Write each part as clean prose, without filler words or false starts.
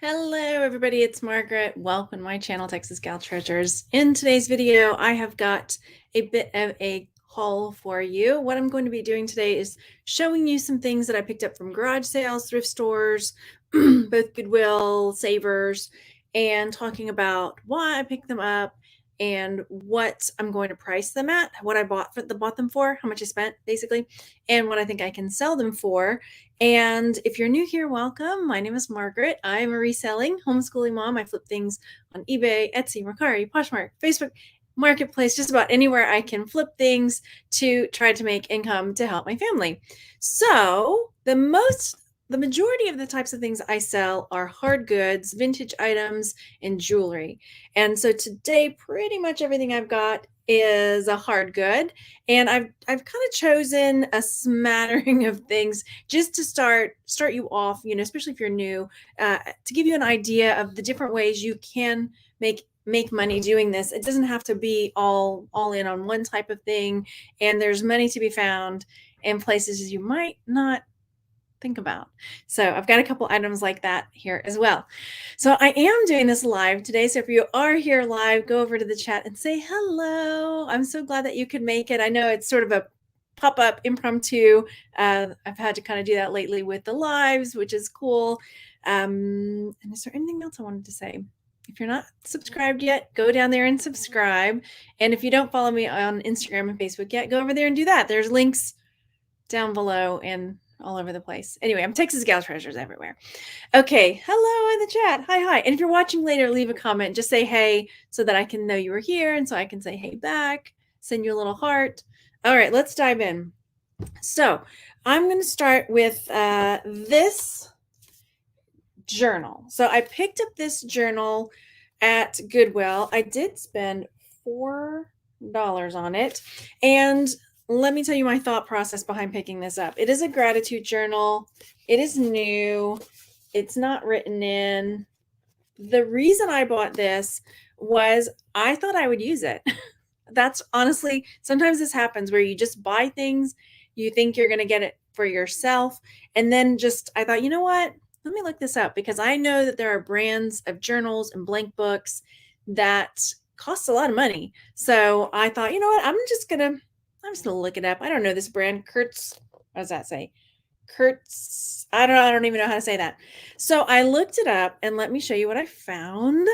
Hello everybody, it's Margaret. Welcome to my channel, Texas Gal Treasures. In today's video, I have got a bit of a haul for you. What I'm going to be doing today is showing you some things that I picked up from garage sales, thrift stores, both Goodwill, Savers, and talking about why I picked them up and what I'm going to price them at, what I bought them for, how much I spent basically, and what I think I can sell them for. And if you're new here, welcome. My name is Margaret. I'm a reselling homeschooling mom. I flip things on eBay, Etsy, Mercari, Poshmark, Facebook, Marketplace, just about anywhere I can flip things to try to make income to help my family. So the majority of the types of things I sell are hard goods, vintage items, and jewelry. And so today, pretty much everything I've got is a hard good. And I've kind of chosen a smattering of things just to start you off, especially if you're new, to give you an idea of the different ways you can make money doing this. It doesn't have to be all in on one type of thing, and there's money to be found in places you might not think about. So I've got a couple items like that here as well. So I am doing this live today. So if you are here live, go over to the chat and say hello. I'm so glad that you could make it. I know it's sort of a pop-up impromptu. I've had to kind of do that lately with the lives, which is cool. And is there anything else I wanted to say? If you're not subscribed yet, go down there and subscribe. And if you don't follow me on Instagram and Facebook yet, go over there and do that. There's links down below and all over the place. Anyway, I'm Texas Gal Treasures everywhere. Okay, hello in the chat. Hi. And if you're watching later, leave a comment. Just say hey so that I can know you were here and so I can say hey back, send you a little heart. All right, let's dive in. So I'm going to start with this journal. So I picked up this journal at Goodwill. I did spend $4 on it. And let me tell you my thought process behind picking this up. It is a gratitude journal. It is new. It's not written in. The reason I bought this was I thought I would use it. That's honestly, sometimes this happens where you just buy things, you think you're going to get it for yourself. And then I thought, you know what? Let me look this up because I know that there are brands of journals and blank books that cost a lot of money. So I thought, you know what? I'm just going to look it up. I don't know this brand. Kurtz. What does that say? Kurtz. I don't even know how to say that. So I looked it up and let me show you what I found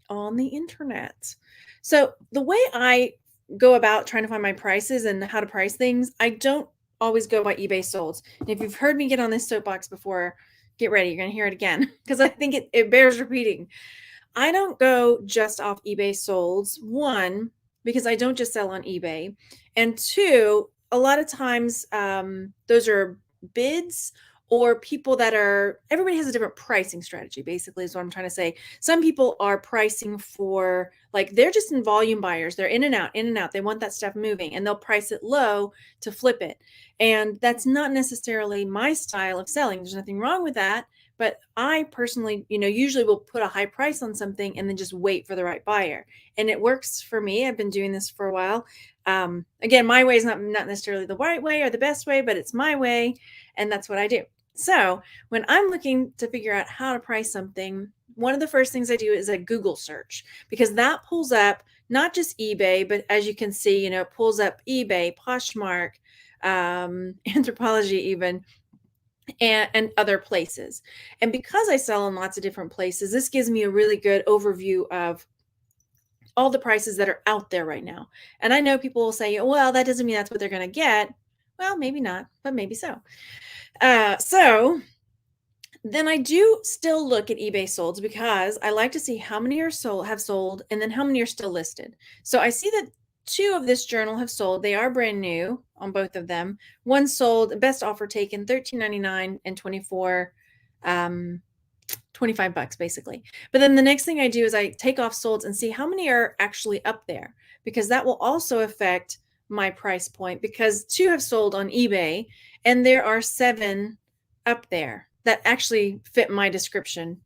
on the internet. So the way I go about trying to find my prices and how to price things, I don't always go by eBay solds. And if you've heard me get on this soapbox before, get ready. You're going to hear it again because I think it bears repeating. I don't go just off eBay solds. One, because I don't just sell on eBay. And two, a lot of times those are bids or people that everybody has a different pricing strategy, basically is what I'm trying to say. Some people are pricing for, like, they're just in volume buyers. They're in and out. They want that stuff moving and they'll price it low to flip it. And that's not necessarily my style of selling. There's nothing wrong with that. But I personally, usually will put a high price on something and then just wait for the right buyer. And it works for me. I've been doing this for a while. Again, my way is not necessarily the right way or the best way, but it's my way. And that's what I do. So when I'm looking to figure out how to price something, one of the first things I do is a Google search, because that pulls up not just eBay, but as you can see, it pulls up eBay, Poshmark, Anthropology even, and other places. And because I sell in lots of different places, this gives me a really good overview of all the prices that are out there right now. And I know people will say, well, that doesn't mean that's what they're going to get. Well, maybe not, but maybe so. So then I do still look at eBay solds because I like to see how many have sold and then how many are still listed. So I see that 2 of this journal have sold. They are brand new on both of them. One sold, best offer taken, $13.99 and $25 basically. But then the next thing I do is I take off solds and see how many are actually up there, because that will also affect my price point, because 2 have sold on eBay and there are 7 up there that actually fit my description.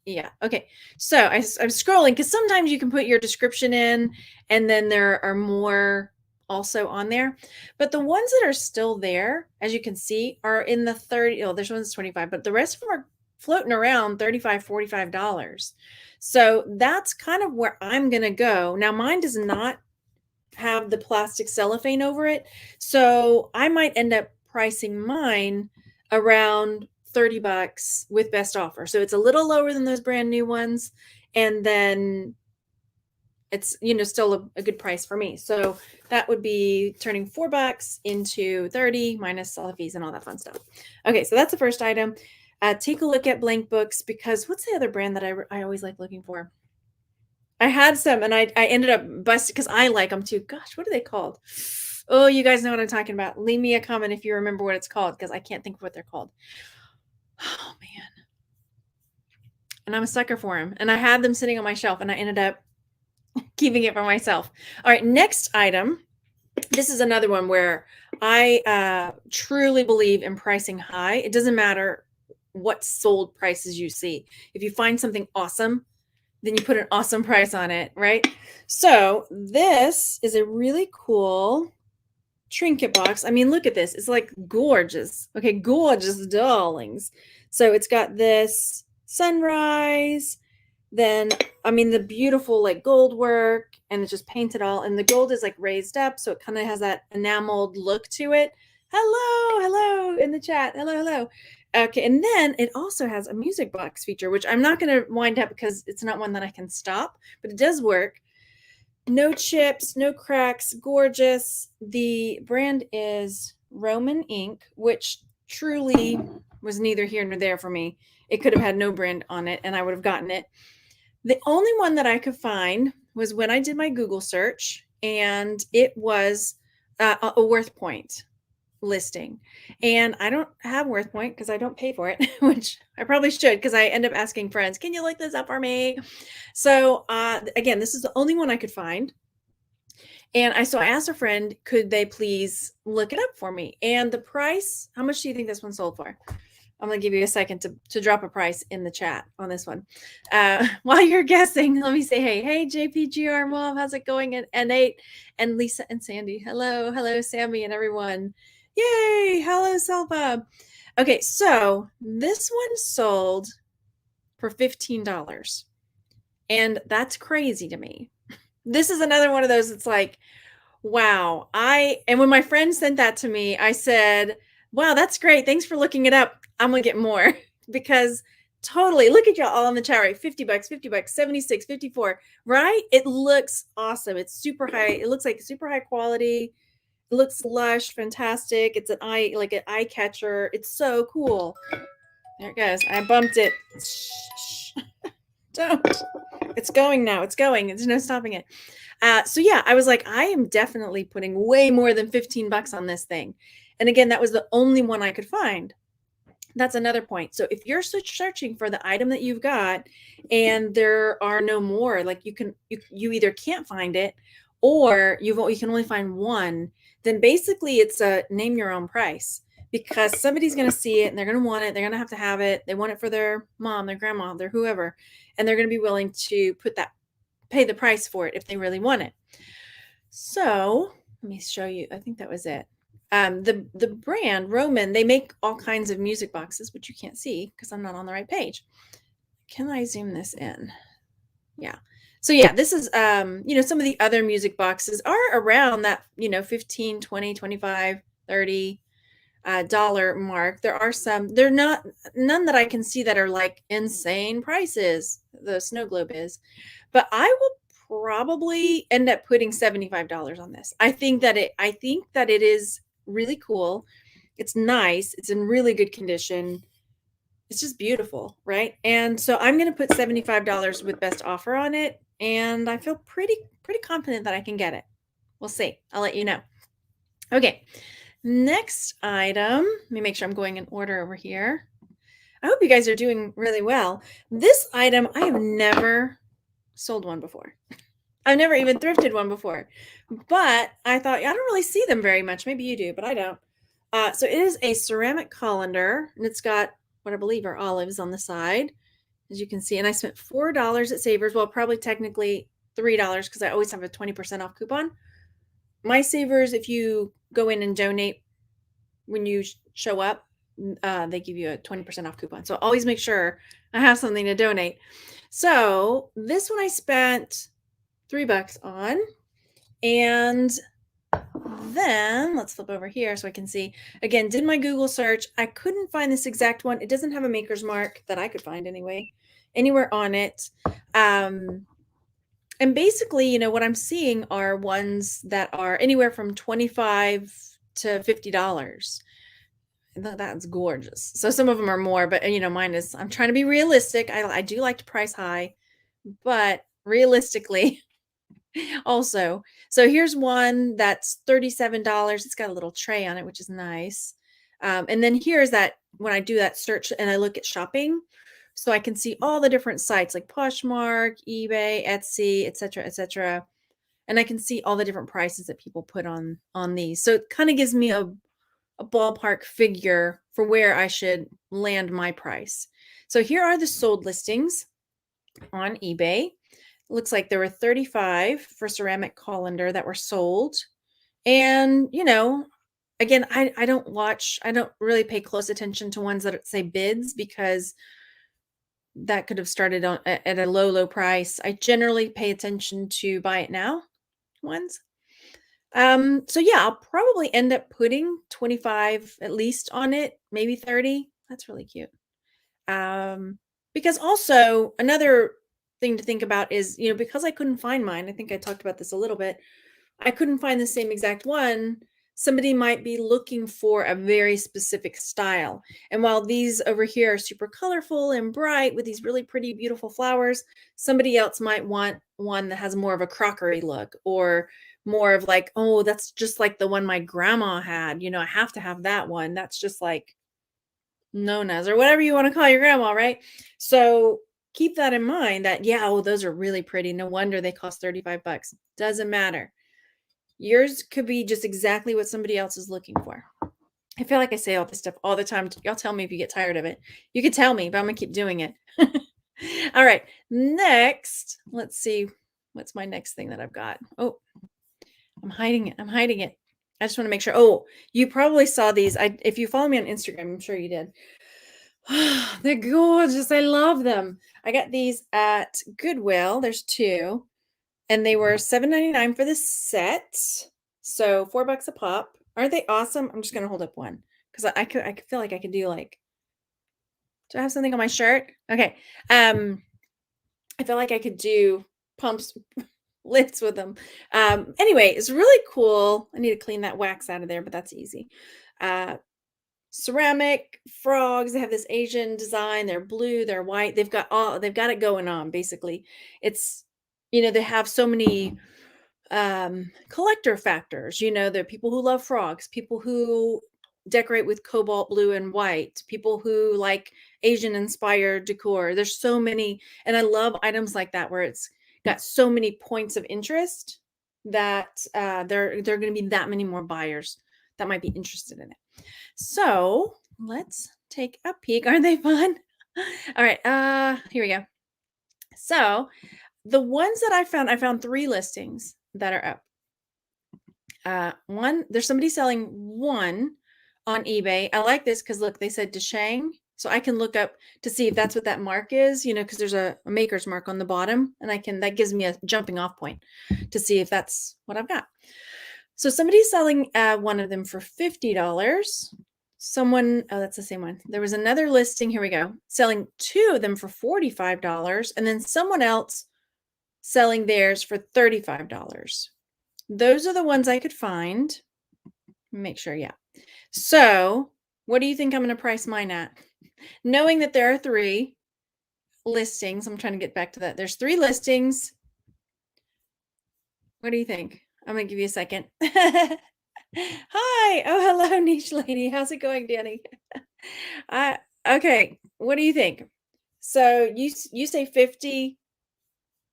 Yeah. Okay. So I'm scrolling because sometimes you can put your description in and then there are more also on there. But the ones that are still there, as you can see, are in the 30. Oh, this one's 25, but the rest of them are floating around $35, $45. So that's kind of where I'm going to go. Now, mine does not have the plastic cellophane over it. So I might end up pricing mine around $30 with best offer. So it's a little lower than those brand new ones. And then it's, still a good price for me. So that would be turning $4 into 30 minus all the fees and all that fun stuff. Okay, so that's the first item. Take a look at blank books, because what's the other brand that I always like looking for? I had some and I ended up busting because I like them too. Gosh, what are they called? Oh, you guys know what I'm talking about. Leave me a comment if you remember what it's called, because I can't think of what they're called. Oh, man. And I'm a sucker for them. And I had them sitting on my shelf and I ended up keeping it for myself. All right, next item. This is another one where I truly believe in pricing high. It doesn't matter what sold prices you see. If you find something awesome, then you put an awesome price on it, right? So this is a really cool trinket box. I mean, look at this. It's like gorgeous. Okay, gorgeous darlings. So it's got this sunrise, then, I mean, the beautiful like gold work, and it's just painted all, and the gold is like raised up, so it kind of has that enameled look to it. Hello in the chat. Hello. Okay, and then it also has a music box feature, which I'm not going to wind up because it's not one that I can stop, but it does work. No chips, no cracks, gorgeous. The brand is Roman Ink, which truly was neither here nor there for me. It could have had no brand on it and I would have gotten it. The only one that I could find was when I did my Google search, and it was a Worth Point listing. And I don't have Worth Point because I don't pay for it, which I probably should, because I end up asking friends, can you look this up for me? So again, this is the only one I could find. And I asked a friend, could they please look it up for me? And the price, how much do you think this one sold for? I'm going to give you a second to drop a price in the chat on this one. While you're guessing, let me say, hey, JPGR Mom, how's it going? And Nate and Lisa and Sandy. Hello, Sammy and everyone. Yay, hello, Selva. Okay, so this one sold for $15. And that's crazy to me. This is another one of those, it's like, wow. And when my friend sent that to me, I said, wow, that's great. Thanks for looking it up. I'm going to get more, because totally, look at y'all all in the chat, right? $50, 76, 54, right? It looks awesome. It's super high. It looks like super high quality. It looks lush, fantastic. It's an eye catcher. It's so cool. There it goes. I bumped it. Shh. Don't. It's going now. It's going. There's no stopping it. So yeah, I was like, I am definitely putting way more than $15 on this thing. And again, that was the only one I could find. That's another point. So if you're searching for the item that you've got and there are no more, like you either can't find it or you can only find one, then basically it's a name your own price, because somebody's going to see it and they're going to want it. They're going to have it. They want it for their mom, their grandma, their whoever, and they're going to be willing to pay the price for it if they really want it. So let me show you. I think that was it. The brand Roman, they make all kinds of music boxes, which you can't see because I'm not on the right page. Can I zoom this in? Yeah. So yeah, this is, some of the other music boxes are around that, $15, $20, $25, $30 dollar mark. There are some, none that I can see that are like insane prices. The snow globe is, but I will probably end up putting $75 on this. I think that it is really cool. It's nice. It's in really good condition. It's just beautiful, right? And so I'm going to put $75 with best offer on it, and I feel pretty confident that I can get it. We'll see. I'll let you know. Okay. Next item. Let me make sure I'm going in order over here. I hope you guys are doing really well. This item, I have never sold one before. I've never even thrifted one before, but I thought, I don't really see them very much. Maybe you do, but I don't. So it is a ceramic colander, and it's got what I believe are olives on the side, as you can see. And I spent $4 at Savers. Well, probably technically $3 because I always have a 20% off coupon. My Savers, if you go in and donate when you show up, they give you a 20% off coupon. So always make sure I have something to donate. So this one I spent $3 on. And then let's flip over here so I can see. Again, did my Google search. I couldn't find this exact one. It doesn't have a maker's mark that I could find anyway, anywhere on it. And basically, what I'm seeing are ones that are anywhere from $25 to $50. That's gorgeous. So some of them are more, but mine is, I'm trying to be realistic. I do like to price high, but realistically also. So here's one that's $37. It's got a little tray on it, which is nice. And then here's that when I do that search and I look at shopping, so I can see all the different sites like Poshmark, eBay, Etsy, etc., etc. And I can see all the different prices that people put on these. So it kind of gives me a ballpark figure for where I should land my price. So here are the sold listings on eBay. Looks like there were 35 for ceramic colander that were sold. And, again, I don't really pay close attention to ones that say bids, because that could have started at a low price. I generally pay attention to buy it now ones. So yeah, I'll probably end up putting 25 at least on it, maybe 30. That's really cute. Because also another thing to think about is, because I couldn't find mine, I think I talked about this a little bit, I couldn't find the same exact one. Somebody might be looking for a very specific style. And while these over here are super colorful and bright with these really pretty, beautiful flowers, somebody else might want one that has more of a crockery look, or more of like, oh, that's just like the one my grandma had. I have to have that one. That's just like Nona's, or whatever you want to call your grandma, right? So keep that in mind that, yeah, oh, those are really pretty. No wonder they cost $35. Doesn't matter. Yours could be just exactly what somebody else is looking for. I feel like I say all this stuff all the time. Y'all tell me if you get tired of it. You can tell me, but I'm going to keep doing it. All right. Next, let's see. What's my next thing that I've got? Oh, I'm hiding it. I just want to make sure. Oh, you probably saw these. If you follow me on Instagram, I'm sure you did. They're gorgeous. I love them. I got these at Goodwill. There's two. And they were $7.99 for the set. So $4 a pop. Aren't they awesome? I'm just going to hold up one because I could feel like I could do like, do I have something on my shirt? Okay. I feel like I could do pumps lifts with them. Anyway, it's really cool. I need to clean that wax out of there, but that's easy. Ceramic frogs. They have this Asian design. They're blue, they're white. They've got it going on. Basically, it's, they have so many collector factors. There are people who love frogs, people who decorate with cobalt blue and white, people who like Asian inspired decor. There's so many, and I love items like that where it's got so many points of interest that there are going to be that many more buyers that might be interested in it. So let's take a peek. Aren't they fun? All right, here we go. So the ones that I found 3 listings that are up. One, there's somebody selling one on eBay. I like this because look, they said Deshang. So I can look up to see if that's what that mark is, because there's a maker's mark on the bottom, and that gives me a jumping off point to see if that's what I've got. So somebody's selling one of them for $50. Oh, that's the same one. There was another listing, here we go, selling 2 of them for $45, and then someone else selling theirs for $35. Those are the ones I could find. Make sure, yeah. So what do you think I'm going to price mine at? Knowing that there are 3 listings, I'm trying to get back to that. There's 3 listings. What do you think? I'm going to give you a second. Hi. Oh, hello, niche lady. How's it going, Danny? Okay. What do you think? So you say 50,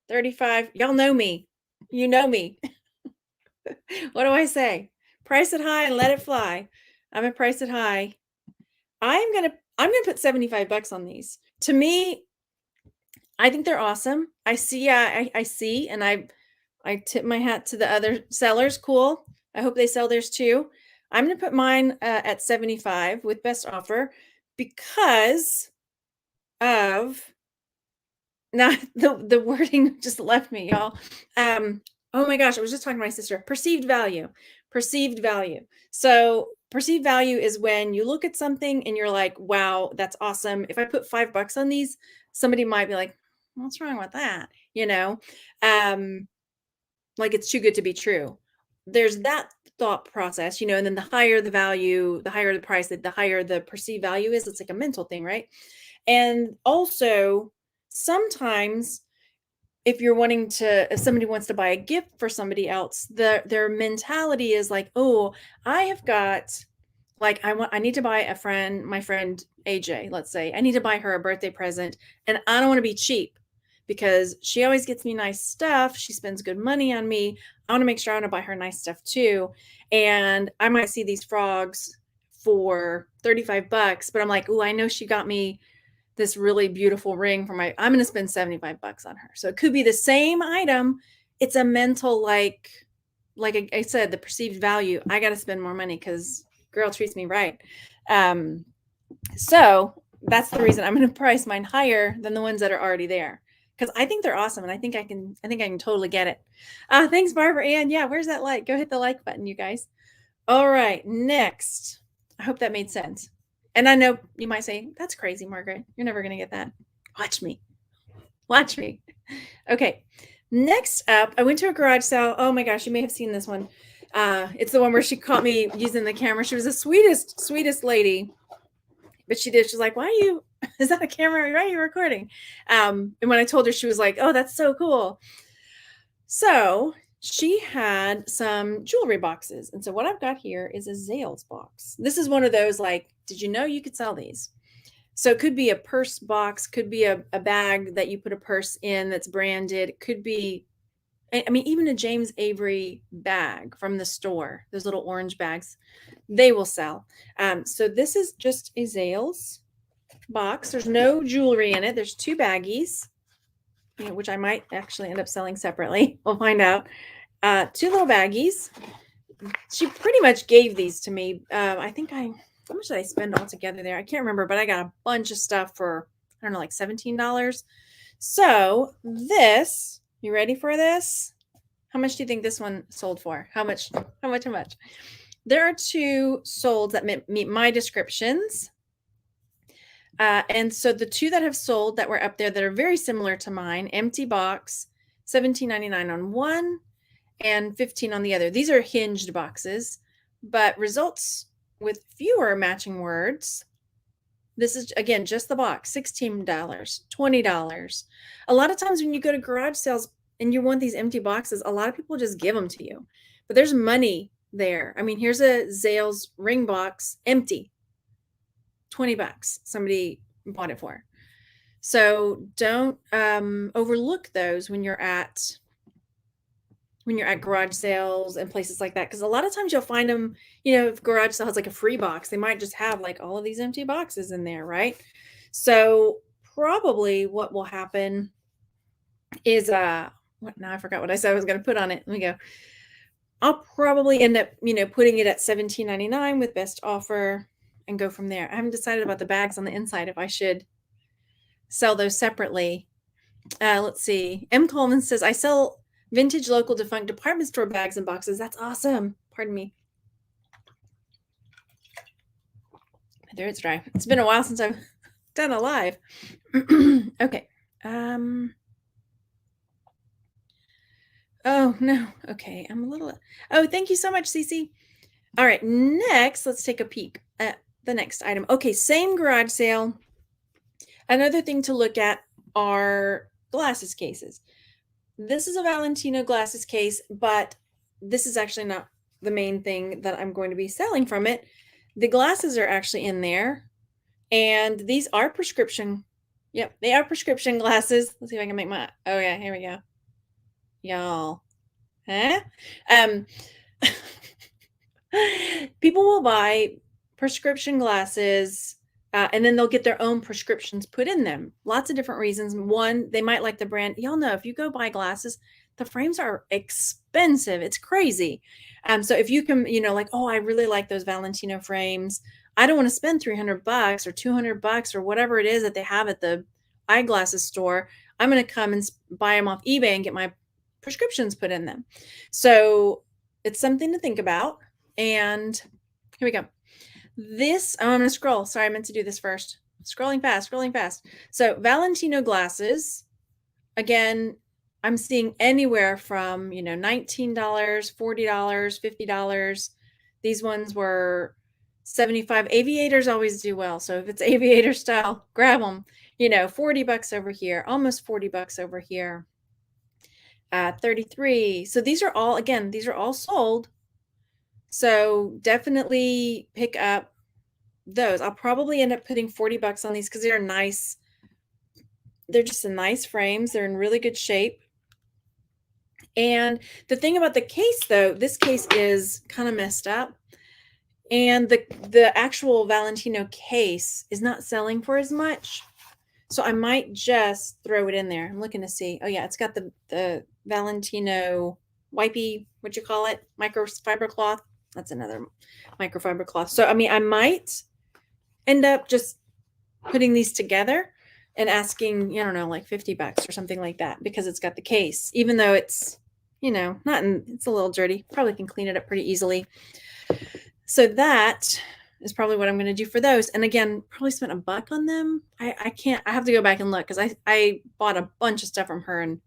35. Y'all know me. You know me. What do I say? Price it high and let it fly. I'm gonna price it high. I'm gonna put $75 on these. To me, I think they're awesome. I see, and I tip my hat to the other sellers. Cool. I hope they sell theirs too. I'm going to put mine at 75 with best offer because of now the wording just left me, y'all. Oh my gosh, I was just talking to my sister. Perceived value. Perceived value. So perceived value is when you look at something and you're like, wow, that's awesome. If I put $5 on these, somebody might be like, what's wrong with that? Um, like it's too good to be true. There's that thought process, and then the higher the value, the higher the price, the higher the perceived value is. It's like a mental thing, right? And also sometimes if somebody wants to buy a gift for somebody else, their mentality is like, oh, I have got, like, I need to buy my friend AJ, let's say, I need to buy her a birthday present, and I don't want to be cheap because she always gets me nice stuff. She spends good money on me. I want to make sure I want to buy her nice stuff too. And I might see these frogs for $35, but I'm like, oh, I know she got me this really beautiful ring I'm going to spend $75 on her. So it could be the same item. It's a mental, like I said, the perceived value. I got to spend more money because girl treats me right. So that's the reason I'm going to price mine higher than the ones that are already there. Because I think they're awesome, and I think I can totally get it. Thanks, Barbara Ann. Yeah, where's that like? Go hit the like button, you guys. All right, next. I hope that made sense. And I know you might say, that's crazy, Margaret. You're never going to get that. Watch me. Watch me. Okay. Next up, I went to a garage sale. Oh my gosh, you may have seen this one. It's the one where she caught me using the camera. She was the sweetest lady. But she's like, is that a camera? Why are you recording? And when I told her, she was like, oh, that's so cool. So she had some jewelry boxes. And so what I've got here is a Zales box. This is one of those, like, did you know you could sell these? So it could be a purse box, could be a bag that you put a purse in that's branded. It could be, I mean, even a James Avery bag from the store, those little orange bags, they will sell. So this is just a Zales box. There's no jewelry in it. There's two baggies, which I might actually end up selling separately. We'll find out. Two little baggies. She pretty much gave these to me. How much did I spend all together there? I can't remember, but I got a bunch of stuff for, I don't know, like $17. So this, you ready for this? How much do you think this one sold for? How much? There are two sold that meet my descriptions. And so the two that have sold that were up there that are very similar to mine, empty box, $17.99 on one and $15 on the other. These are hinged boxes, but results with fewer matching words. This is, again, just the box, $16, $20. A lot of times when you go to garage sales and you want these empty boxes, a lot of people just give them to you. But there's money there. I mean, here's a Zales ring box, empty. $20 somebody bought it for. So don't overlook those when you're at garage sales and places like that, because a lot of times you'll find them, if garage sale has like a free box, they might just have like all of these empty boxes in there, right? So probably what will happen is now I forgot what I said I was going to put on it. Let me go. I'll probably end up putting it at $17.99 with best offer and go from there. I haven't decided about the bags on the inside if I should sell those separately. Let's see. M. Coleman says, I sell vintage local defunct department store bags and boxes. That's awesome. Pardon me. There, it's dry. It's been a while since I've done a live. Okay. Oh, no. Okay. Oh, thank you so much, Cece. All right. Next, let's take a peek at the next item. Okay. Same garage sale. Another thing to look at are glasses cases. This is a Valentino glasses case, but this is actually not the main thing that I'm going to be selling from it. The glasses are actually in there, and these are prescription. Yep, they are prescription glasses. Let's see if I can make my, oh yeah, here we go. Y'all. Huh? People will buy prescription glasses and then they'll get their own prescriptions put in them. Lots of different reasons. One, they might like the brand. Y'all know if you go buy glasses, the frames are expensive. It's crazy. So if you can, like, oh, I really like those Valentino frames. I don't want to spend $300 or $200 or whatever it is that they have at the eyeglasses store. I'm going to come and buy them off eBay and get my prescriptions put in them. So it's something to think about. And here we go. I'm going to scroll. Sorry, I meant to do this first. Scrolling fast. So Valentino glasses, again, I'm seeing anywhere from, $19, $40, $50. These ones were $75. Aviators always do well. So if it's aviator style, grab them. $40 over here, almost $40 over here. 33. So these are all sold. So definitely pick up those. I'll probably end up putting $40 on these because they're nice. They're just nice frames. They're in really good shape. And the thing about the case, though, this case is kind of messed up. And the actual Valentino case is not selling for as much. So I might just throw it in there. I'm looking to see. Oh, yeah, it's got the Valentino wipey, what you call it, microfiber cloth. That's another microfiber cloth. So, I mean, I might end up just putting these together and asking, I don't know, like $50 or something like that, because it's got the case, even though it's, it's a little dirty. Probably can clean it up pretty easily. So that is probably what I'm going to do for those. And again, probably spent $1 on them. I have to go back and look because I bought a bunch of stuff from her. And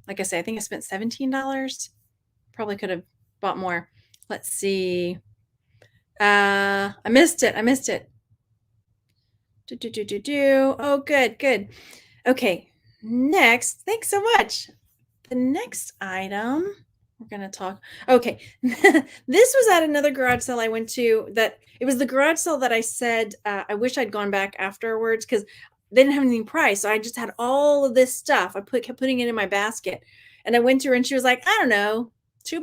like I say, I think I spent $17. Probably could have bought more. Let's see. I missed it. Oh, good. Okay. Next. Thanks so much. The next item we're going to talk. Okay. This was at another garage sale I went to. It was the garage sale that I said, I wish I'd gone back afterwards because they didn't have anything priced. So I just had all of this stuff. I kept putting it in my basket, and I went to her and she was like, I don't know, $2,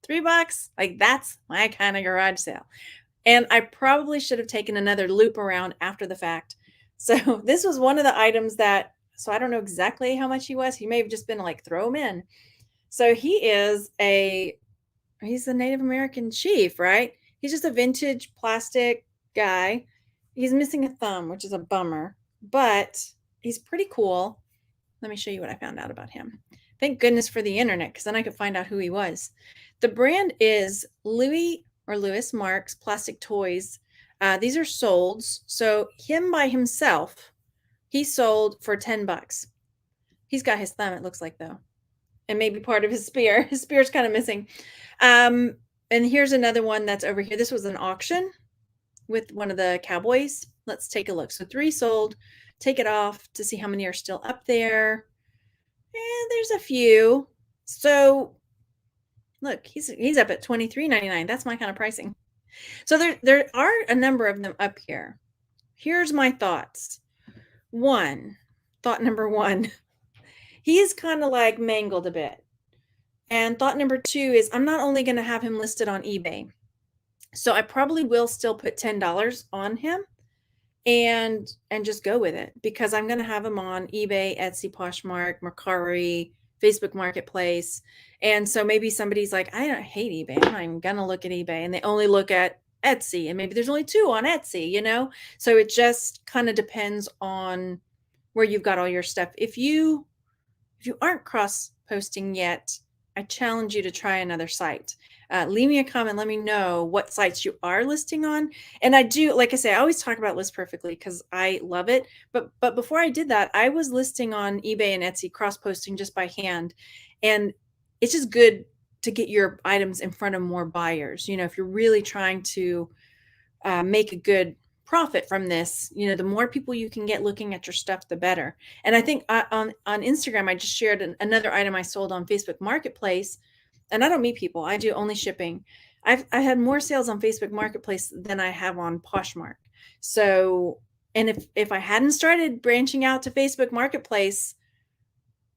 $3. Like, that's my kind of garage sale. And I probably should have taken another loop around after the fact. So this was one of the items so I don't know exactly how much he was. He may have just been like, throw him in. So he's a Native American chief, right? He's just a vintage plastic guy. He's missing a thumb, which is a bummer, but he's pretty cool. Let me show you what I found out about him. Thank goodness for the internet, because then I could find out who he was. The brand is Louis Marks Plastic Toys. These are solds. So him by himself, he sold for $10. He's got his thumb, it looks like, though, and maybe part of his spear. His spear's kind of missing. And here's another one that's over here. This was an auction with one of the cowboys. Let's take a look. So 3 sold. Take it off to see how many are still up there. And there's a few. So look, he's up at $23.99. That's my kind of pricing. So there are a number of them up here. Here's my thoughts. Thought number one, he's kind of like mangled a bit. And thought number 2 is I'm not only going to have him listed on eBay. So I probably will still put $10 on him and just go with it, because I'm going to have him on eBay, Etsy, Poshmark, Mercari, Facebook Marketplace. And so maybe somebody's like, I don't hate eBay. I'm not even going to look at eBay. And they only look at Etsy, and maybe there's only 2 on Etsy, So it just kind of depends on where you've got all your stuff. If you aren't cross posting yet, I challenge you to try another site. Leave me a comment. Let me know what sites you are listing on. And I do, like I say, I always talk about List Perfectly because I love it. But before I did that, I was listing on eBay and Etsy, cross-posting just by hand. And it's just good to get your items in front of more buyers. If you're really trying to make a good profit from this, the more people you can get looking at your stuff, the better. And I think on Instagram, I just shared another item I sold on Facebook Marketplace, and I don't meet people. I do only shipping. I had more sales on Facebook Marketplace than I have on Poshmark. So, and if I hadn't started branching out to Facebook Marketplace,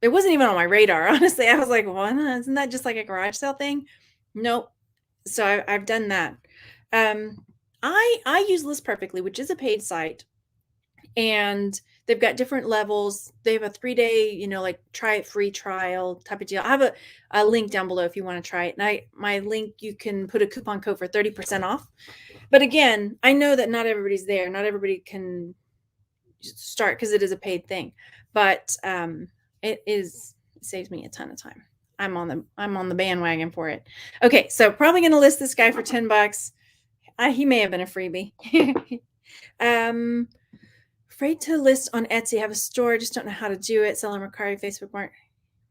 it wasn't even on my radar. Honestly, I was like, well, isn't that just like a garage sale thing? Nope. So I've done that. I use List Perfectly, which is a paid site, and They've got different levels. They have a 3-day, you know, like try it free trial type of deal. I have a link down below if you want to try it. And my link, you can put a coupon code for 30% off. But again, I know that not everybody's there. Not everybody can start because it is a paid thing. But it saves me a ton of time. I'm on the bandwagon for it. Okay, so probably going to list this guy for $10. He may have been a freebie. Afraid to list on Etsy. I have a store, just don't know how to do it. Sell on Mercari, Facebook Market.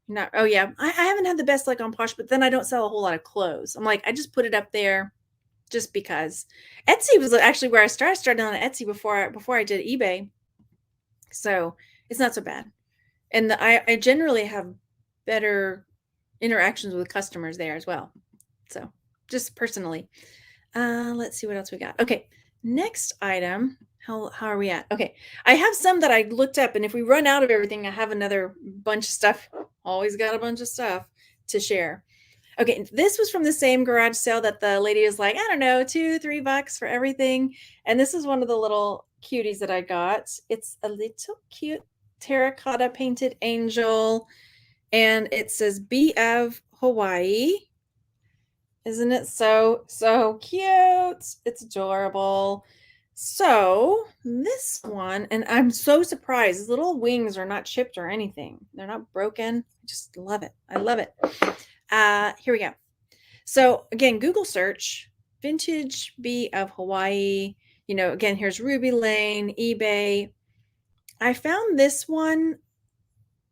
Not. Oh yeah, I haven't had the best luck on Posh, but then I don't sell a whole lot of clothes. I'm like, I just put it up there just because. Etsy was actually where I started on Etsy before I did eBay. So it's not so bad. And I generally have better interactions with customers there as well. So just personally. Let's see what else we got. Okay, next item. How are we at? Okay, I have some that I looked up, and if we run out of everything, I have another bunch of stuff. Always got a bunch of stuff to share. Okay, this was from the same garage sale that the lady was like, I don't know, $2-3 for everything. And this is one of the little cuties that I got. It's a little cute terracotta painted angel, and it says BELIVE Hawaii. Isn't it so cute? It's adorable. So this one, and I'm so surprised, his little wings are not chipped or anything. They're not broken. I just love it. I love it. Here we go. So again, Google search, vintage BELIVE Hawaii. You know, again, here's Ruby Lane, eBay. I found this one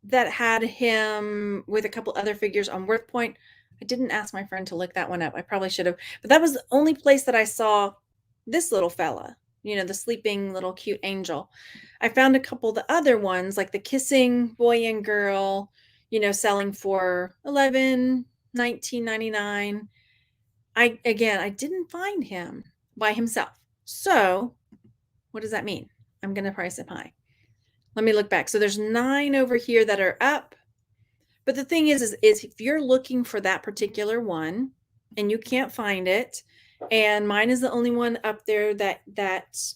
that had him with a couple other figures on WorthPoint. I didn't ask my friend to look that one up. I probably should have, but that was the only place that I saw this little fella, you know, the sleeping little cute angel. I found a couple of the other ones, like the kissing boy and girl, you know, selling for $19.99. I didn't find him by himself. So what does that mean? I'm going to price him high. Let me look back. So there's 9 over here that are up. But the thing is if you're looking for that particular one and you can't find it, and mine is the only one up there that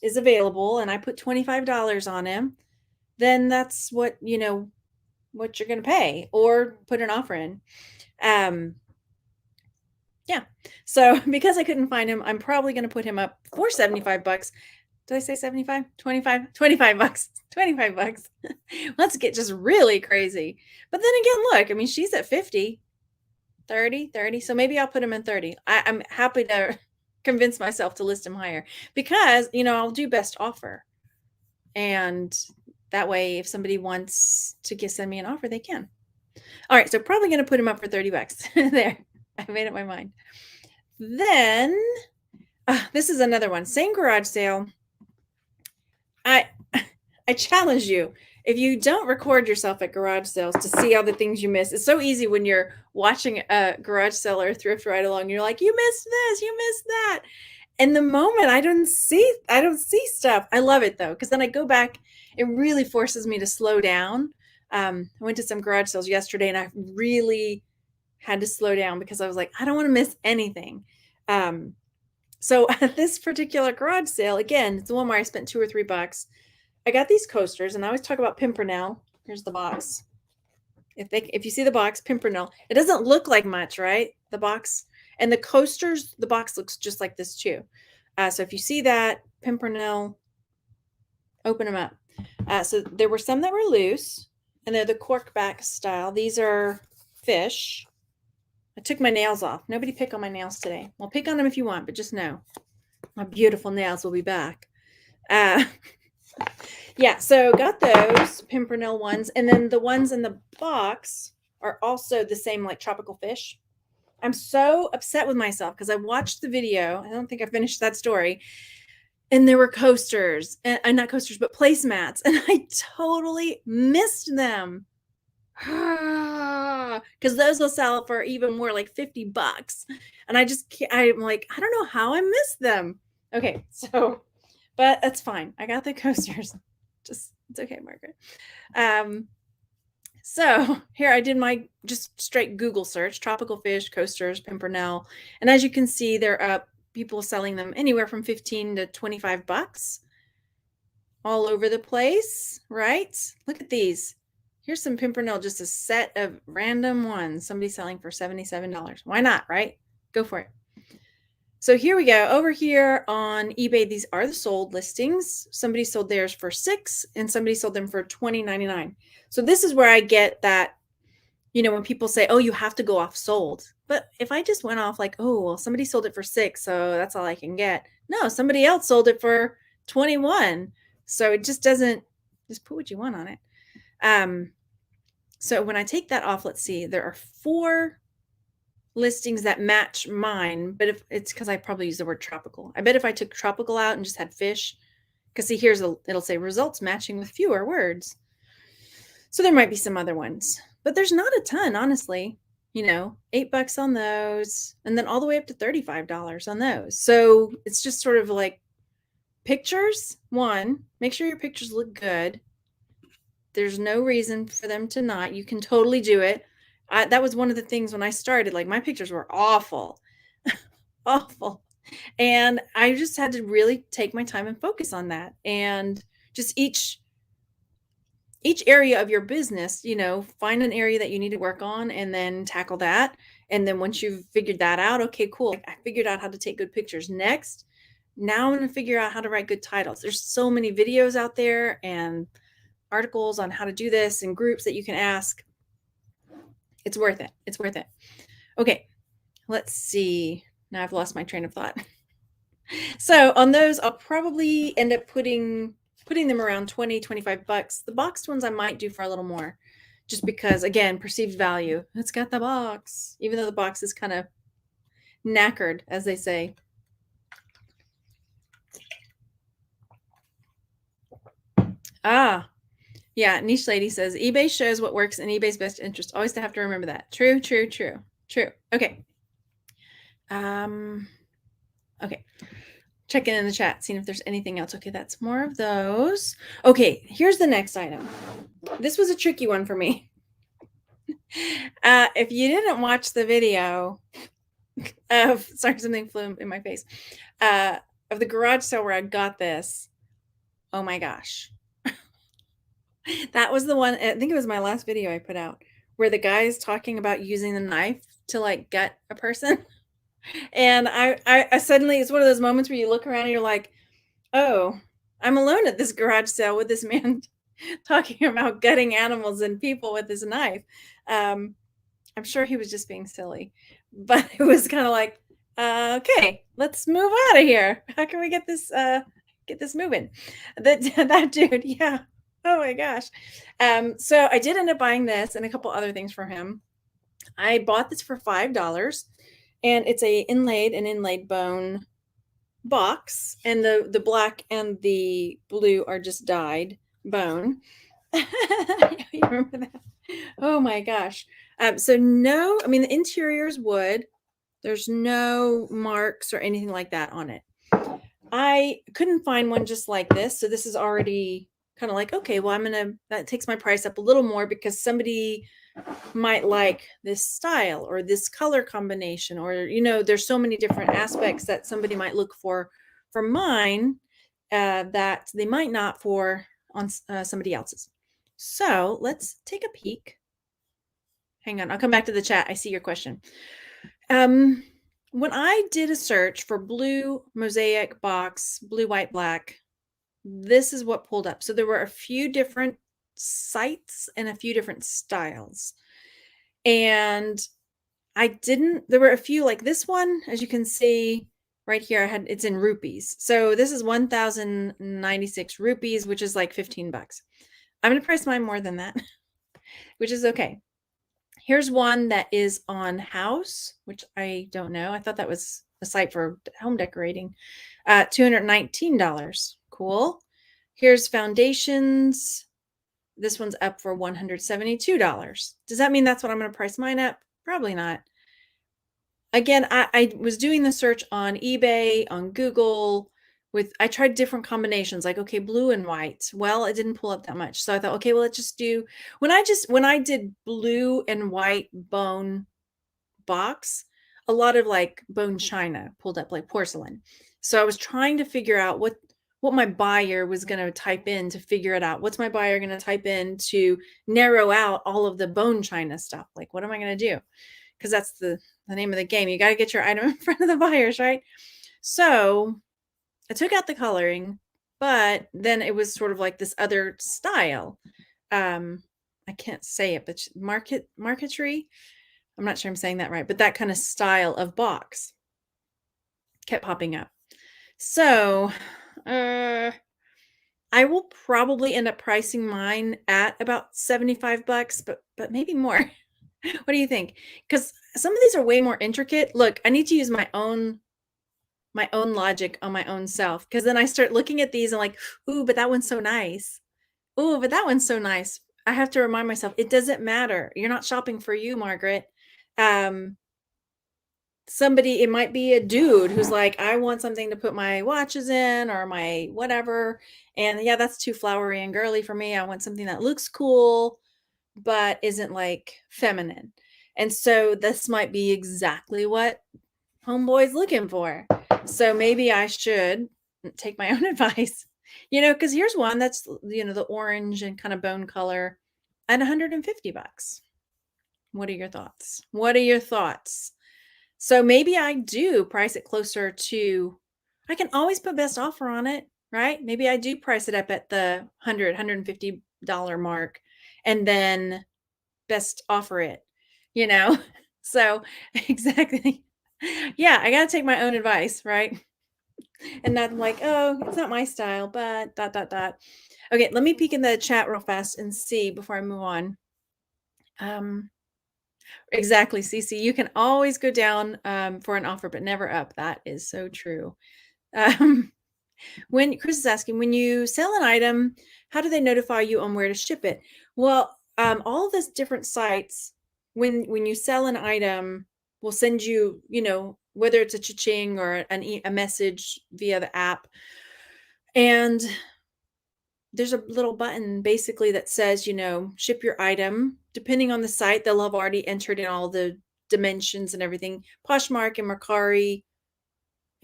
is available, and I put $25 on him, then that's what, you know, what you're going to pay or put an offer in. Yeah. So because I couldn't find him, I'm probably going to put him up for $75. Did I say 75? 25? $25. $25. Let's get just really crazy. But then again, look, I mean, she's at 50, 30. So maybe I'll put him in 30. I'm happy to convince myself to list him higher because, you know, I'll do best offer. And that way, if somebody wants to send me an offer, they can. All right. So probably going to put him up for $30. There. I made up my mind. Then this is another one. Same garage sale. I challenge you, if you don't record yourself at garage sales to see all the things you miss. It's so easy when you're watching a garage sale or a thrift ride along. You're like, you missed this, you missed that. And the moment I don't see stuff. I love it though, because then I go back. It really forces me to slow down. I went to some garage sales yesterday, and I really had to slow down because I was like, I don't want to miss anything. So at this particular garage sale, again, it's the one where I spent $2 or $3. I got these coasters, and I always talk about Pimpernell. Here's the box. If you see the box, Pimpernell, it doesn't look like much, right? The box and the coasters, the box looks just like this too. So if you see that, Pimpernell, open them up. So there were some that were loose, and they're the cork back style. These are fish. I took my nails off. Nobody pick on my nails today. Well, pick on them if you want, but just know my beautiful nails will be back. Yeah, so got those Pimpernell ones. And then the ones in the box are also the same, like tropical fish. I'm so upset with myself because I watched the video. I don't think I finished that story. And there were coasters, and not coasters, but placemats. And I totally missed them. Because those will sell for even more, like $50. And I'm like, I don't know how I missed them. Okay, so, but that's fine. I got the coasters. It's okay, Margaret. So here I did my just straight Google search, tropical fish, coasters, Pimpernell. And as you can see, they're up, people selling them anywhere from $15 to $25. all over the place, right? Look at these. Here's some Pimpernell, just a set of random ones. Somebody's selling for $77. Why not, right? Go for it. So here we go. Over here on eBay, these are the sold listings. Somebody sold theirs for $6 and somebody sold them for $20.99. So this is where I get that, you know, when people say, oh, you have to go off sold. But if I just went off like, oh, well, somebody sold it for $6, so that's all I can get. No, somebody else sold it for 21. So it just doesn't, just put what you want on it. So when I take that off, let's see, there are 4 listings that match mine, but if it's because I probably use the word tropical. I bet if I took tropical out and just had fish, because see, it'll say results matching with fewer words. So there might be some other ones, but there's not a ton, honestly. You know, $8 on those, and then all the way up to $35 on those. So it's just sort of like pictures. One, make sure your pictures look good. There's no reason for them to not. You can totally do it. That was one of the things when I started, like my pictures were awful, awful. And I just had to really take my time and focus on that. And just each area of your business, you know, find an area that you need to work on and then tackle that. And then once you've figured that out, okay, cool. I figured out how to take good pictures. Next, now I'm going to figure out how to write good titles. There's so many videos out there and articles on how to do this and groups that you can ask. It's worth it. It's worth it. Okay, let's see. Now I've lost my train of thought. So on those, I'll probably end up putting them around $20-25. The boxed ones I might do for a little more, just because, again, perceived value. It's got the box, even though the box is kind of knackered, as they say. Yeah, Niche Lady says, eBay shows what works in eBay's best interest. Always have to remember that. True, true, true, true. Okay. Okay. Checking in the chat, seeing if there's anything else. Okay, that's more of those. Okay, here's the next item. This was a tricky one for me. If you didn't watch the video of, sorry, something flew in my face, of the garage sale where I got this, oh my gosh. That was the one, I think it was my last video I put out, where the guy is talking about using the knife to like gut a person. And I suddenly, it's one of those moments where you look around and you're like, oh, I'm alone at this garage sale with this man talking about gutting animals and people with his knife. I'm sure he was just being silly, but it was kind of like, okay, let's move out of here. How can we get this moving? That dude, yeah. Oh my gosh. So I did end up buying this and a couple other things for him. I bought this for $5, and it's an inlaid bone box, and the black and the blue are just dyed bone. You remember that? Oh my gosh. So no, I mean, the interior is wood. There's no marks or anything like that on it. I couldn't find one just like this. So this is already kind of like, okay, well, that takes my price up a little more because somebody might like this style or this color combination, or, you know, there's so many different aspects that somebody might look for mine that they might not for on somebody else's. So let's take a peek. Hang on, I'll come back to the chat. I see your question. When I did a search for blue mosaic box, blue, white, black, this is what pulled up. So there were a few different sites and a few different styles. And there were a few like this one, as you can see right here, it's in rupees. So this is 1,096 rupees, which is like $15. I'm going to price mine more than that, which is okay. Here's one that is on House, which I don't know. I thought that was a site for home decorating. $219. Cool. Here's Foundations. This one's up for $172. Does that mean that's what I'm going to price mine at? Probably not. Again, I was doing the search on eBay, on Google. I tried different combinations, like, okay, blue and white. Well, it didn't pull up that much. So I thought, okay, well, let's just do, when I did blue and white bone box, a lot of like bone china pulled up, like porcelain. So I was trying to figure out what my buyer was going to type in to figure it out. What's my buyer going to type in to narrow out all of the bone china stuff? Like, what am I going to do? Because that's the name of the game. You got to get your item in front of the buyers, right? So I took out the coloring, but then it was sort of like this other style. I can't say it, but marquetry. I'm not sure I'm saying that right, but that kind of style of box kept popping up. So I will probably end up pricing mine at about 75 bucks, but maybe more. What do you think? Because some of these are way more intricate. Look, I need to use my own logic on my own self, because then I start looking at these and like, ooh, but that one's so nice. Ooh, but that one's so nice. I have to remind myself, it doesn't matter. You're not shopping for you, Margaret. Somebody, it might be a dude who's like, I want something to put my watches in or my whatever. And yeah, that's too flowery and girly for me. I want something that looks cool, but isn't like feminine. And so this might be exactly what homeboy's looking for. So maybe I should take my own advice, because here's one that's, the orange and kind of bone color at 150 bucks. What are your thoughts? What are your thoughts? So maybe I do price it closer to, I can always put best offer on it, right? Maybe I do price it up at the $150 mark and then best offer it, So exactly. Yeah, I got to take my own advice, right? And not like, oh, it's not my style, but ... Okay, let me peek in the chat real fast and see before I move on. Exactly, Cece. You can always go down for an offer, but never up. That is so true. When Chris is asking, when you sell an item, how do they notify you on where to ship it? Well, all of these different sites, when you sell an item, will send you, whether it's a cha-ching or a message via the app. And there's a little button basically that says, ship your item. Depending on the site, they'll have already entered in all the dimensions and everything. Poshmark and Mercari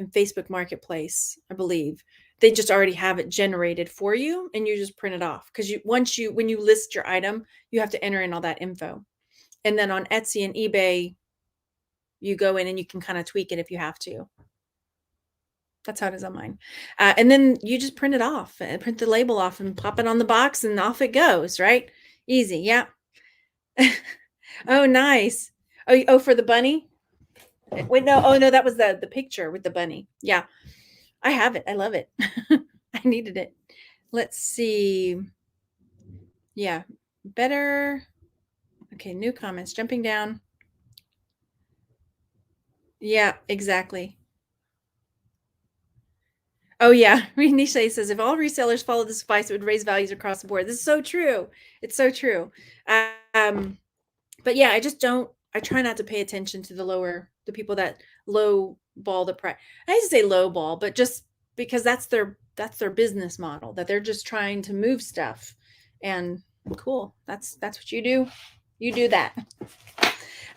and Facebook Marketplace, I believe. They just already have it generated for you and you just print it off. Because when you list your item, you have to enter in all that info. And then on Etsy and eBay, you go in and you can kind of tweak it if you have to. That's how it is on mine. And then you just print it off and print the label off and pop it on the box and off it goes, right? Easy. Yeah. Oh, nice. Oh, for the bunny? Wait, no. Oh, no, that was the picture with the bunny. Yeah. I have it. I love it. I needed it. Let's see. Yeah. Better. Okay. New comments. Jumping down. Yeah, exactly. Oh yeah, Nisha says if all resellers follow this advice, it would raise values across the board. This is so true. It's so true. But yeah, I try not to pay attention to the people that low ball the price. I hate to say low ball, but just because that's their business model, that they're just trying to move stuff. And cool. That's what you do. You do that.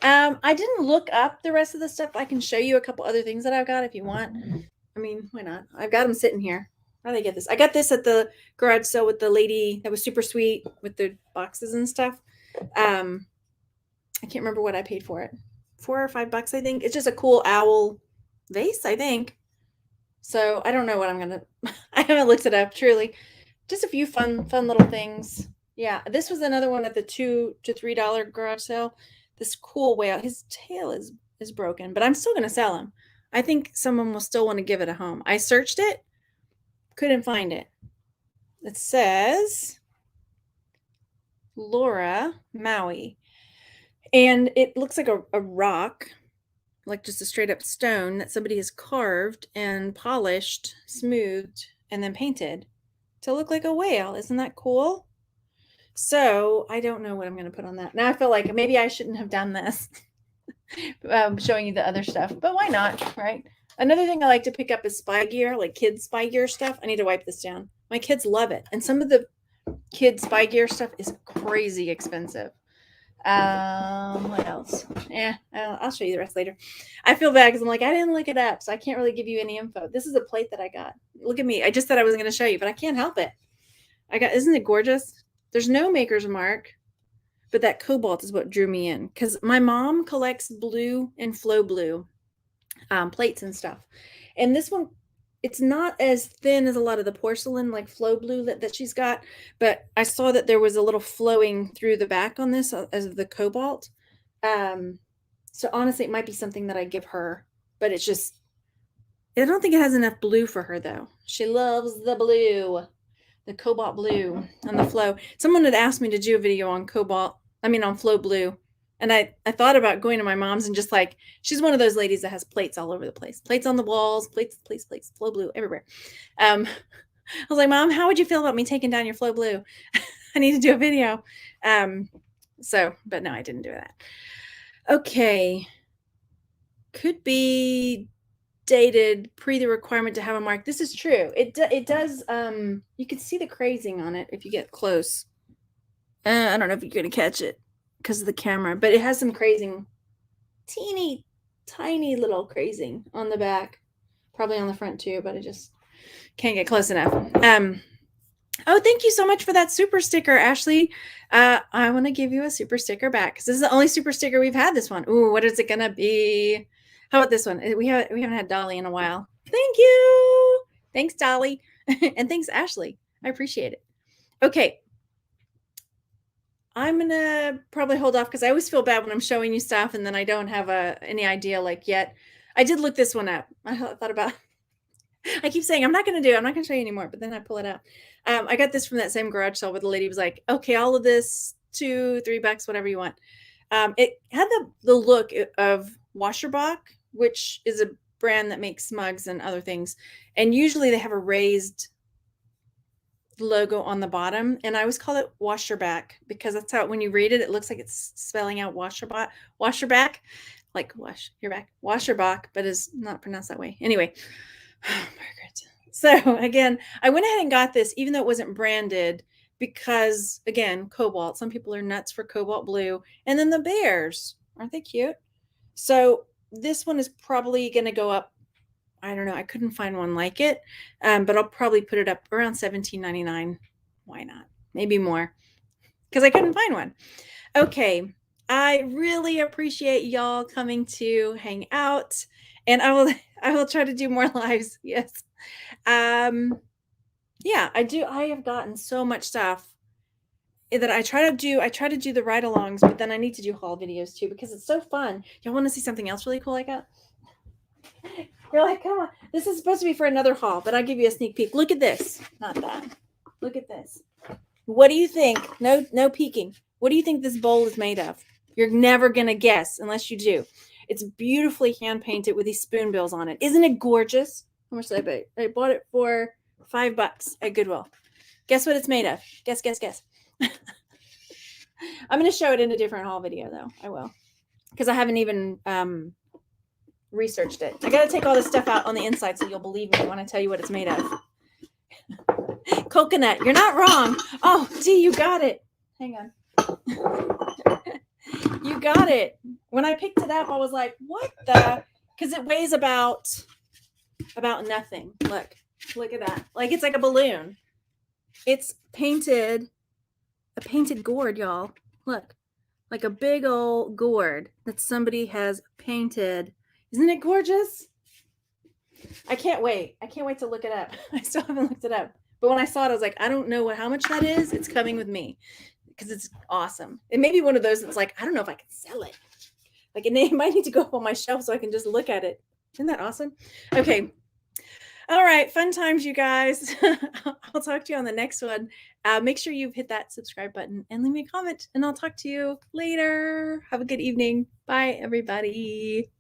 I didn't look up the rest of the stuff. I can show you a couple other things that I've got if you want. I mean, why not? I've got them sitting here. How did I get this? I got this at the garage sale with the lady that was super sweet with the boxes and stuff. I can't remember what I paid for it. $4 or $5, I think. It's just a cool owl vase, I think. So I don't know what I'm gonna. I haven't looked it up. Truly, just a few fun little things. Yeah, this was another one at the $2 to $3 garage sale. This cool whale. His tail is broken, but I'm still gonna sell him. I think someone will still want to give it a home. I searched it, couldn't find it. It says Laura Maui. And it looks like a rock, like just a straight up stone that somebody has carved and polished, smoothed, and then painted to look like a whale. Isn't that cool? So I don't know what I'm going to put on that. Now I feel like maybe I shouldn't have done this. Showing you the other stuff, but why not, right? Another thing I like to pick up is spy gear, like kids spy gear stuff. I need to wipe this down. My kids love it. And some of the kids spy gear stuff is crazy expensive. What else? I'll show you the rest later. I feel bad because I'm like, I didn't look it up, so I can't really give you any info. This is a plate that I got. Look at me. I just said I wasn't going to show you, but I can't help it. Isn't it gorgeous? There's no maker's mark, but that cobalt is what drew me in because my mom collects blue and flow blue plates and stuff. And this one, it's not as thin as a lot of the porcelain, like flow blue that she's got, but I saw that there was a little flowing through the back on this as the cobalt. So honestly, it might be something that I give her, but it's just, I don't think it has enough blue for her though. She loves the blue, the cobalt blue and the flow. Someone had asked me to do a video on on flow blue. And I thought about going to my mom's and just like, she's one of those ladies that has plates all over the place. Plates on the walls, plates, flow blue everywhere. I was like, Mom, how would you feel about me taking down your flow blue? I need to do a video. But no, I didn't do that. Okay. Could be dated pre the requirement to have a mark. This is true. It does. You can see the crazing on it if you get close. I don't know if you're going to catch it because of the camera, but it has some crazing, teeny tiny little crazing on the back, probably on the front too, but I just can't get close enough. Oh, thank you so much for that super sticker, Ashley. I want to give you a super sticker back because this is the only super sticker we've had. This one. Ooh, what is it gonna be? How about this one? We haven't had Dolly in a while. Thank you. Thanks, Dolly, and thanks, Ashley. I appreciate it. Okay. I'm gonna probably hold off because I always feel bad when I'm showing you stuff and then I don't have any idea like yet. I did look this one up. I thought about. I keep saying I'm not going to show you anymore, but then I pull it out. I got this from that same garage sale where the lady was like, okay, all of this, $2-3, whatever you want. It had the look of Washerbach, which is a brand that makes mugs and other things. And usually they have a raised logo on the bottom. And I always call it Washerback because that's how, when you read it, it looks like it's spelling out Washerback, like wash your back, Washerbach, but it's not pronounced that way. Anyway. Oh, Margaret. So again, I went ahead and got this, even though it wasn't branded, because again, cobalt. Some people are nuts for cobalt blue. And then the bears, aren't they cute? So this one is probably going to go up. I don't know. I couldn't find one like it, but I'll probably put it up around $17.99. Why not? Maybe more, because I couldn't find one. Okay. I really appreciate y'all coming to hang out, and I will try to do more lives. Yes. Yeah, I do. I have gotten so much stuff that I try to do the ride-alongs, but then I need to do haul videos too because it's so fun. Y'all want to see something else really cool I got? You're like, come on. This is supposed to be for another haul, but I'll give you a sneak peek. Look at this. Not that. Look at this. What do you think? No peeking. What do you think this bowl is made of? You're never going to guess unless you do. It's beautifully hand painted with these spoonbills on it. Isn't it gorgeous? How much did I pay? I bought it for $5 at Goodwill. Guess what it's made of? Guess. I'm going to show it in a different haul video though. I will. Because I haven't even researched it. I got to take all this stuff out on the inside so you'll believe me when I tell you what it's made of. Coconut. You're not wrong. Oh, Dee, you got it. Hang on. You got it. When I picked it up, I was like, what the? Because it weighs about nothing. Look at that. Like it's like a balloon. It's painted, a painted gourd, y'all. Look, like a big old gourd that somebody has painted. Isn't it gorgeous? I can't wait. I can't wait to look it up. I still haven't looked it up. But when I saw it, I was like, I don't know how much that is. It's coming with me because it's awesome. It may be one of those that's like, I don't know if I can sell it. Like it might need to go up on my shelf so I can just look at it. Isn't that awesome? Okay. All right. Fun times, you guys. I'll talk to you on the next one. Make sure you've hit that subscribe button and leave me a comment, and I'll talk to you later. Have a good evening. Bye, everybody.